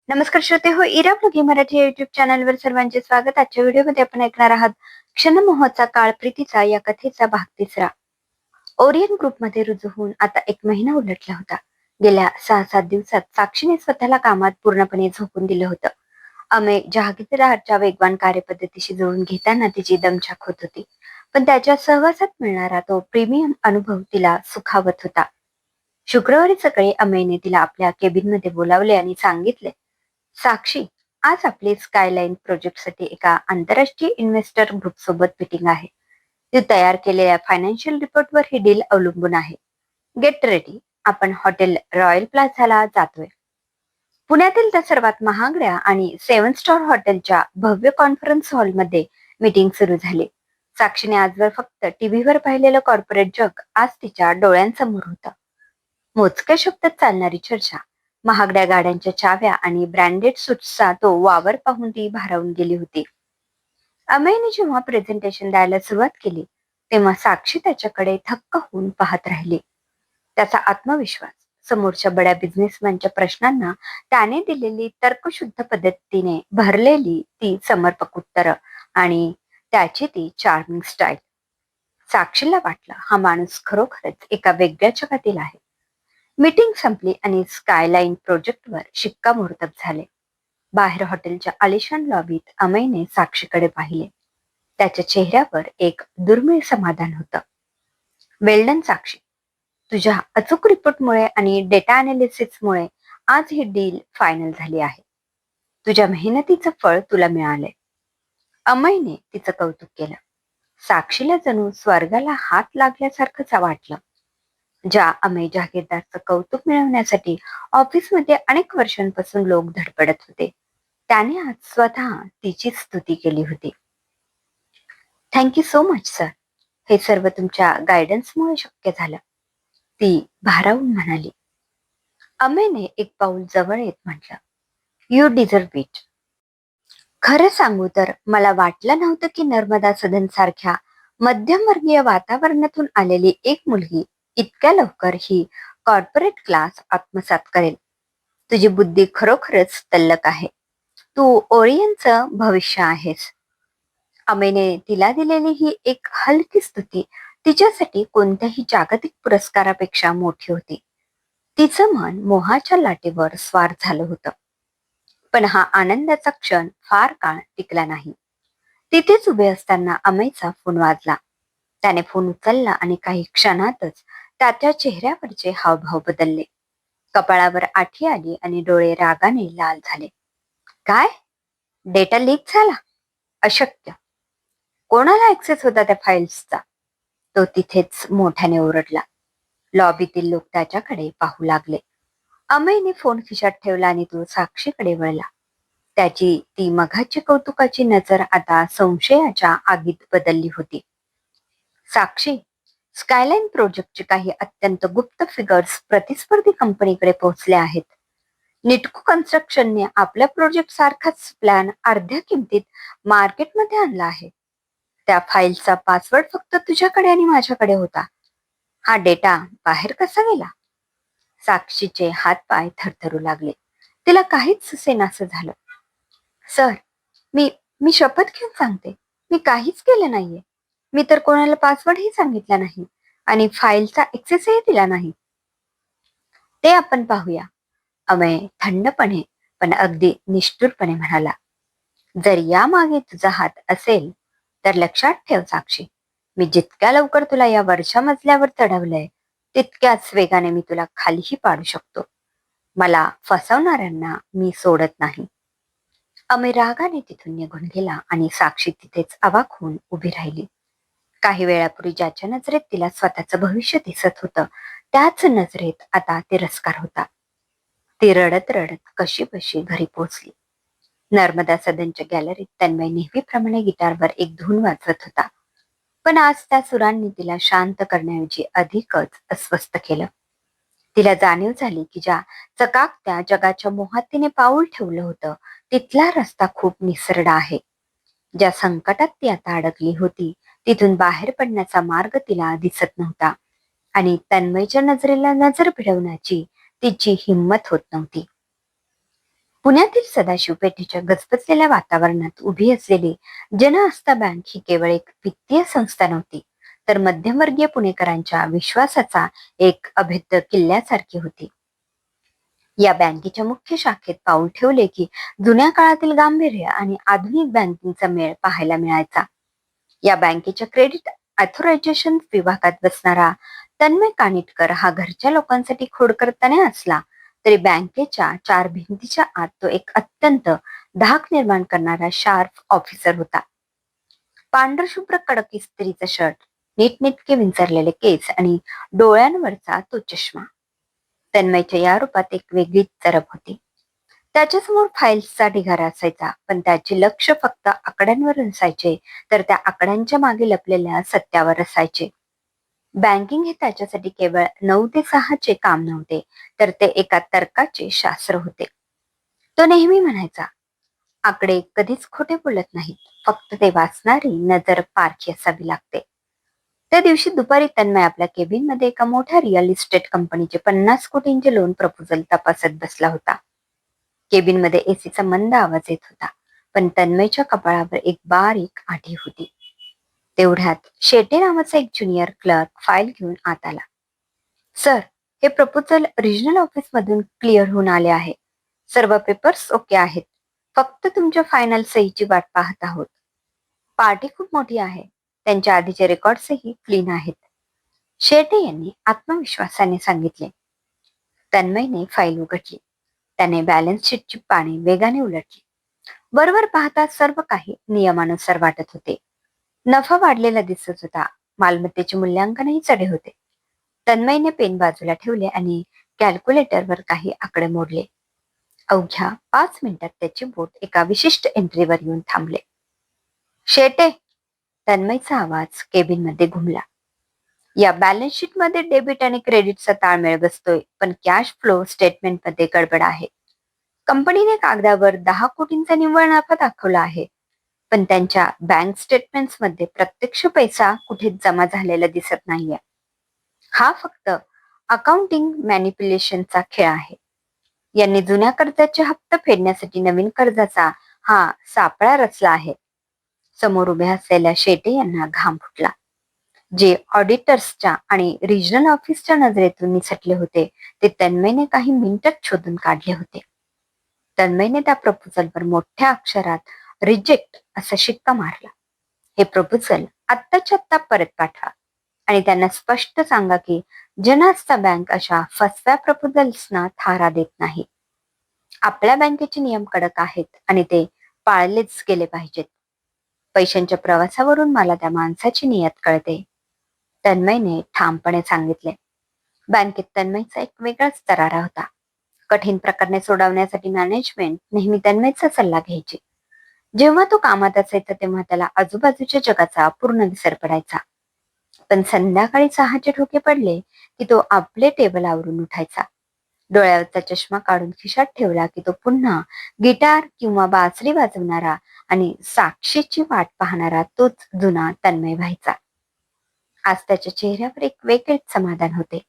नमस्कार श्रोते हो, इरा ब्लॉगिंग मराठी या युट्यूब चॅनलवर सर्वांचे स्वागत. आजच्या व्हिडिओमध्ये आपण ऐकणार आहात क्षणमोहाचा काळ प्रीतीचा या कथेचा भाग 3. ओरियन ग्रुपमध्ये रुजू होऊन आता 1 महिना उलटला होता. गेल्या 6-7 दिवसात साक्षीने स्वतःला कामात पूर्णपणे झोकून दिलं होतं. अमेय जहागीरदारच्या वेगवान कार्यपद्धतीशी जुळून घेताना तिची दमछाक होत होती, पण त्याच्या सहवासात मिळणारा तो प्रीमियम अनुभव तिला सुखावत होता. शुक्रवारी सकाळी अमेयने तिला आपल्या केबिनमध्ये बोलावले आणि सांगितले, साक्षी, आज आपली स्कायलाईन प्रोजेक्टसाठी एका आंतरराष्ट्रीय इन्व्हेस्टर ग्रुप सोबत मीटिंग आहे. तू तयार केलेल्या फायनान्शियल रिपोर्टवर ही डील अवलंबून आहे. गेट रेडी, आपण हॉटेल रॉयल प्लाझाला जातोय. पुण्यातील त्या सर्वात महागड्या आणि 7 स्टार हॉटेलच्या भव्य कॉन्फरन्स हॉलमध्ये मीटिंग सुरू झाली. साक्षीने आजवर फक्त टीव्हीवर पाहिलेलं कॉर्पोरेट जग आज तिच्या डोळ्यांसमोर होतं. मोजक्या शब्दात चालणारी चर्चा, महागड्या गाड्यांच्या चाव्या आणि ब्रँडेड सूट्सचा तो वावर पाहून ती भारावून गेली होती. अमेयने जेव्हा प्रेझेंटेशन द्यायला सुरुवात केली तेव्हा साक्षी त्याच्याकडे थक्क होऊन पाहत राहिली. त्याचा आत्मविश्वास, समोरच्या बड्या बिझनेसमॅनच्या प्रश्नांना त्याने दिलेली तर्कशुद्ध पद्धतीने भरलेली ती समर्पक उत्तरं आणि त्याची ती चार्मिंग स्टाईल. साक्षीला वाटलं, हा माणूस खरोखरच एका वेगळ्या जगातील आहे. मीटिंग संपली आणि स्कायलाईन प्रोजेक्टवर शिक्कामोर्तब झाले. बाहेर हॉटेलच्या आलिशान लॉबीत अमेयने साक्षीकडे पाहिले. त्याच्या चेहऱ्यावर एक दुर्मिळ समाधान होतं. वेल्डन साक्षी, तुझ्या अचूक रिपोर्टमुळे आणि डेटा अनालिसिसमुळे आज ही डील फायनल झाली आहे. तुझ्या मेहनतीचं फळ तुला मिळालंय. अमेयने तिचं कौतुक केलं. साक्षीला जणू स्वर्गाला हात लागल्यासारखंच वाटलं. ज्या अमेय जहागीरदारचं कौतुक मिळवण्यासाठी ऑफिसमध्ये अनेक वर्षांपासून लोक धडपडत होते, त्याने आज स्वतः तिची स्तुती केली होती. थँक्यू सो मच सर, हे सर्व तुमच्या गायडन्समुळे शक्य झालं, ती भारावून म्हणाली. अमेयने एक पाऊल जवळ येत म्हटलं, यू डिझर्व इट. खरं सांगू तर मला वाटलं नव्हतं की नर्मदा सदन सारख्या मध्यमवर्गीय वातावरणातून आलेली एक मुलगी इतक्या लवकर ही कॉर्पोरेट क्लास आत्मसात करेल. तुझी बुद्धी खरोखरच तल्लक आहे. तू ओरियनचं भविष्य आहेस. अमेने तिला दिलेली ही एक हलकी स्तुती तिच्यासाठी कोणत्याही जागतिक पुरस्कारापेक्षा मोठी होती. तिचं मन मोहाच्या लाटेवर स्वार झालं होतं. पण हा आनंदाचा क्षण फार काळ टिकला नाही. तिथेच उभे असताना अमेयचा फोन वाजला. त्याने फोन उचलला आणि काही क्षणातच त्याच्या चेहऱ्यावरचे हावभाव बदलले. कपाळावर आठी आली आणि डोळे रागाने लाल झाले. काय? डेटा लीक झाला? अशक्य. कोणाला ऍक्सेस होता त्या फाईल्सचा? तो तिथेच मोठ्याने ओरडला. लॉबीतील लोक त्याच्याकडे पाहू लागले. अमेयने फोन खिशात ठेवला आणि तो साक्षीकडे वळला. त्याची ती मघाची कौतुकाची नजर आता संशयाच्या आगीत बदलली होती. साक्षी, स्कायलाईन प्रोजेक्टचे काही अत्यंत गुप्त फिगर्स प्रतिस्पर्धी कंपनीकडे पोहोचले आहेत. निटको कन्स्ट्रक्शनने आपल्या प्रोजेक्ट सारखाच प्लॅन अर्ध्या किमतीत मार्केटमध्ये आणला आहे. त्या फाईलचा पासवर्ड फक्त तुझ्याकडे आणि माझ्याकडे होता. हा डेटा बाहेर कसा गेला? साक्षीचे हातपाय थरथरू लागले. तिला काहीच सुचेनासं झालं. सर, मी मी शपथ घेऊन सांगते, मी काहीच केलं नाहीये. मी तर कोणाला पासवर्डही सांगितला नाही आणि फाईलचा ऍक्सेसही दिला नाही. ते आपण पाहूया, अमय थंडपणे पण अगदी निष्ठुरपणे म्हणाला. जर यामागे तुझा हात असेल तर लक्षात ठेव साक्षी, मी जितक्या लवकर तुला या वरच्या मजल्यावर चढवलंय तितक्याच वेगाने मी तुला खालीही पाडू शकतो. मला फसवणाऱ्यांना मी सोडत नाही. अमेय रागाने तिथून निघून गेला आणि साक्षी तिथेच अवाक होऊन उभी राहिली. काही वेळापूर्वी ज्याच्या नजरेत तिला स्वतःचं भविष्य दिसत होतं त्याच नजरेत आता तिरस्कार होता. ती रडत रडत कशी बशी घरी पोहोचली. नर्मदा सदनच्या गॅलरीत तन्मय नेहमीप्रमाणे गिटारवर एक धून वाजवत होता. पण आज त्या सुरांनी तिला शांत करण्याऐवजी अधिकच अस्वस्थ केलं. तिला जाणीव झाली की ज्या चकाकत्या जगाच्या मोहात तिने पाऊल ठेवलं होतं तिथला रस्ता खूप निसरडा आहे. ज्या संकटात ती आता अडकली होती तिथून बाहेर पडण्याचा मार्ग तिला दिसत नव्हता आणि तन्मयच्या नजरेला नजर भिडवण्याची तिची हिंमत होत नव्हती. पुण्यातील सदाशिव पेठेच्या गजबजलेल्या वातावरणात उभी असलेली जनआस्था बँक ही केवळ एक वित्तीय संस्था नव्हती, तर मध्यमवर्गीय पुणेकरांच्या विश्वासाचा एक अभेद्य किल्ल्यासारखी होती. या बँकेच्या मुख्य शाखेत पाऊल ठेवले की जुन्या काळातील गांभीर्य आणि आधुनिक बँकिंगचा मेळ पाहायला मिळायचा. या बँकेच्या क्रेडिट ऑथरायझेशन विभागात बसणारा तन्मय कानिटकर हा घरच्या लोकांसाठी खोडकर तने असला तरी बँकेच्या चार भिंतीच्या आत तो एक अत्यंत धाक निर्माण करणारा शार्प ऑफिसर होता. पांढरशुभ्र कडक इस्त्रीचा शर्ट, नीटनेटके विंचरलेले केस आणि डोळ्यांवरचा तो चष्मा. तन्मयच्या या रूपात एक वेगळीच चरब होती. त्याच्यासमोर फाईल्सचा ढिगारा असायचा, पण त्याचे लक्ष फक्त आकड्यांवर नसायचे, तर त्या आकड्यांच्या मागे लपलेल्या सत्यावर असायचे. बँकिंग हे त्याच्यासाठी केवळ 9 ते 6 चे काम नव्हते, तर ते एका तर्काचे शास्त्र होते. तो नेहमी म्हणायचा, आकडे कधीच खोटे बोलत नाहीत, फक्त ते वाचणारी नजर पारखी असावी लागते. त्या दिवशी दुपारी तन्मय आपल्या केबिनमध्ये एका मोठ्या रिअल इस्टेट कंपनीचे 50 कोटींचे लोन प्रपोजल तपासत बसला होता. केबिनमध्ये एसीचा मंद आवाज येत होता, पण तन्मयच्या कपाळावर एक बारीक आठी होती. तेवढ्यात शेटे नावाचा एक ज्युनियर क्लर्क फाईल घेऊन आत आला. सर, हे प्रपोजल रिजनल ऑफिस मधून क्लिअर होऊन आले आहे. सर्व पेपर्स ओके आहेत. फक्त तुमच्या फायनल सहीची वाट पाहत आहोत. पार्टी खूप मोठी आहे. त्यांच्या आधीचे रेकॉर्ड्सही क्लीन आहेत. शेटे यांनी आत्मविश्वासाने सांगितले. तन्मयने फाईल उघडली. त्याने बॅलन्स शीटची पाने वेगाने उलटली. बरोबर पाहता सर्व काही नियमानुसार वाटत होते. नफा वाढलेला दिसत होता. मालमत्तेचे मूल्यांकनही चढे होते. तन्मयने पेन बाजूला ठेवले आणि कॅल्क्युलेटरवर काही आकडे मोडले. अवघ्या 5 मिनिटात त्याचे बोट एका विशिष्ट एंट्रीवर येऊन थांबले. शेटे, तन्मयचा आवाज केबिनमध्ये घुमला. या बॅलन्स शीट मध्ये डेबिट आणि क्रेडिटचा ताळमेळ बसतोय, पण कॅश फ्लो स्टेटमेंट मध्ये गडबड आहे. कंपनीने कागदावर 10 कोटींचा निव्वळ नफा दाखवला आहे, पण त्यांच्या बँक स्टेटमेंट्स मध्ये प्रत्यक्ष पैसा कुठेच जमा झालेला दिसत नाहीये. हा फक्त अकाउंटिंग मॅनिप्युलेशनचा खेळ आहे. यांनी जुन्या कर्जाचे हप्ते फेडण्यासाठी नवीन कर्जाचा हा सापळा रचला आहे. समोर उभ्या असलेल्या शेटे यांना घाम फुटला. जे ऑडिटर्सच्या आणि रिजनल ऑफिसच्या नजरेतून निसटले होते, ते तन्मयने काही मिनिटात शोधून काढले होते. तन्मयने त्या प्रपोजलवर मोठ्या अक्षरात रिजेक्ट असा शिक्का मारला. हे प्रपोजल आत्ताच्या आत्ता परत पाठवा आणि त्यांना स्पष्ट सांगा की जनआस्था बँक अशा फसव्या प्रपोजल्सना थारा देत नाही. आपल्या बँकेचे नियम कडक आहेत आणि ते पाळलेच गेले पाहिजेत. पैशांच्या प्रवासावरून मला त्या माणसाची नियत कळते, तन्मयने ठामपणे सांगितले. बँकेत तन्मयचा एक वेगळाच तरारा होता. कठीण प्रकरणे सोडवण्यासाठी मॅनेजमेंट नेहमी तन्मयचा सल्ला घ्यायची. जेव्हा तो कामात असायचा तेव्हा त्याला आजूबाजूच्या जगाचा पूर्ण विसर पडायचा. पण संध्याकाळी 6चे ठोके पडले की तो आपले टेबल आवरून उठायचा. डोळ्यावरचा चष्मा काढून खिशात ठेवला की तो पुन्हा गिटार किंवा बासरी वाजवणारा आणि साक्षीची वाट पाहणारा तोच जुना तन्मय व्हायचा. आज त्याच्या चेहऱ्यावर एक वेगळेच समाधान होते.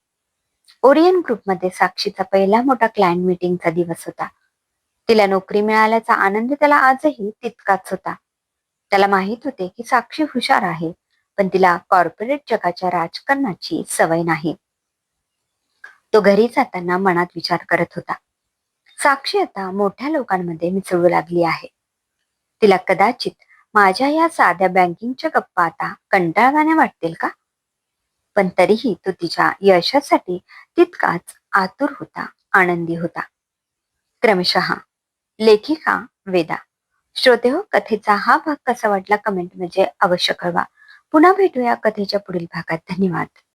ओरियन ग्रुपमध्ये साक्षीचा पहिला मोठा क्लायंट मीटिंगचा दिवस होता. तिला नोकरी मिळाल्याचा आनंद त्याला आजही तितकाच होता. त्याला माहित होते की साक्षी हुशार आहे, पण तिला कॉर्पोरेट जगाच्या राजकारणाची सवय नाही. तो घरी जाताना मनात विचार करत होता, साक्षी आता मोठ्या लोकांमध्ये मिसळू लागली आहे. तिला कदाचित माझ्या या साध्या बँकिंगच्या गप्पा आता कंटाळवाण्या वाटतील का? पण तरीही तो तिच्या यशासाठी तितकाच आतुर होता, आनंदी होता. क्रमशः लेखिका वेदा. श्रोते हो, कथेचा हा भाग कसा वाटला कमेंट म्हणजे अवश्य कळवा. पुन्हा भेटूया कथेच्या पुढील भागात. धन्यवाद.